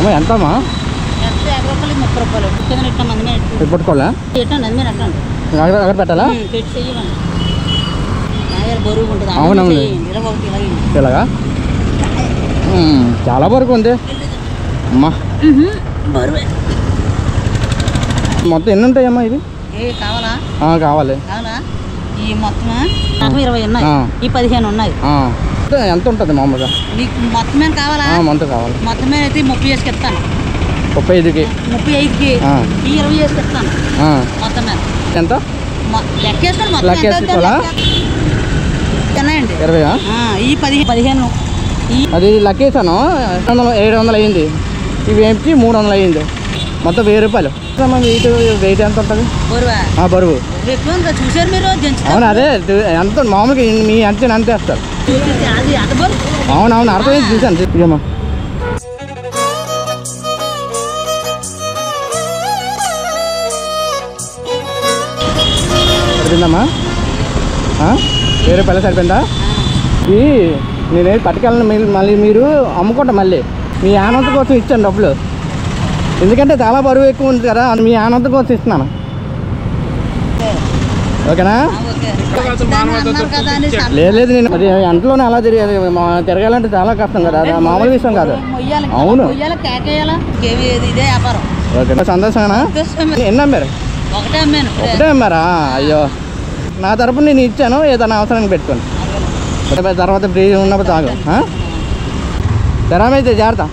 అమ్మ ఎంతమ్మా? 50 రూపాయలు 30 రూపాయలు పట్టుకోవాలా? అక్కడ పెట్టాలా? బరువు ఉంటుంది. అవునవును ఇలాగా చాలా వరకు ఉంది అమ్మా. మొత్తం ఎన్ని ఉంటాయమ్మా ఇది? కావాలా? కావాలి. ఈ మొత్తం 20 ఉన్నాయి, ఈ 15 ఉన్నాయి. ఎంత ఉంటుంది మామూలుగా? మీకు మొత్తమే కావాలా? మొత్తం కావాలి. మొత్తమే అయితే 30 వేసుకు ఇస్తాను. 35కి 35కి ఈ 20 వేసుకు ఇస్తాను. మొత్తమే ఎంత లెక్కేసుకోవాలా? తిన్నాయండి 20. ఈ 15 అది లెక్కేసాను. 700 అయ్యింది. ఇవి ఏంటి 300 అయ్యింది. మొత్తం 1000 రూపాయలు. వెయిట్ ఎంత ఉంటుంది? బరువు చూసారు మీరు? అవును అదే ఎంత మామూలుగా మీ అంతే అంతే వేస్తారు. అవునవును అర్థమైంది, చూసాను. ఇదమ్మా సరిపోయిందమ్మా? 1000 రూపాయలు సరిపోయిందా? ఇది నేనేది పట్టుకెళ్ళను, మళ్ళీ మీరు అమ్ముకుంటా. మళ్ళీ మీ ఆనందం కోసం ఇచ్చాను డబ్బులు, ఎందుకంటే చాలా బరువు ఎక్కువ ఉంది కదా, మీ ఆనందం కోసం ఇస్తున్నాను. ఓకేనా? లేదు నేను అది ఎంతలోనే అలా తిరగాలంటే చాలా కష్టం కదా, అది మామూలు విషయం కాదు. అవును ఓకే, సంతోషమేనా? ఎన్ని అమ్మారు? ఒకటే అమ్మారా? అయ్యో, నా తరపున నేను ఇచ్చాను, ఏదైనా అవసరానికి పెట్టుకోండి. తర్వాత ఫ్రీ ఉన్నప్పుడు తాగు. తెరామైతే జాగ్రత్త.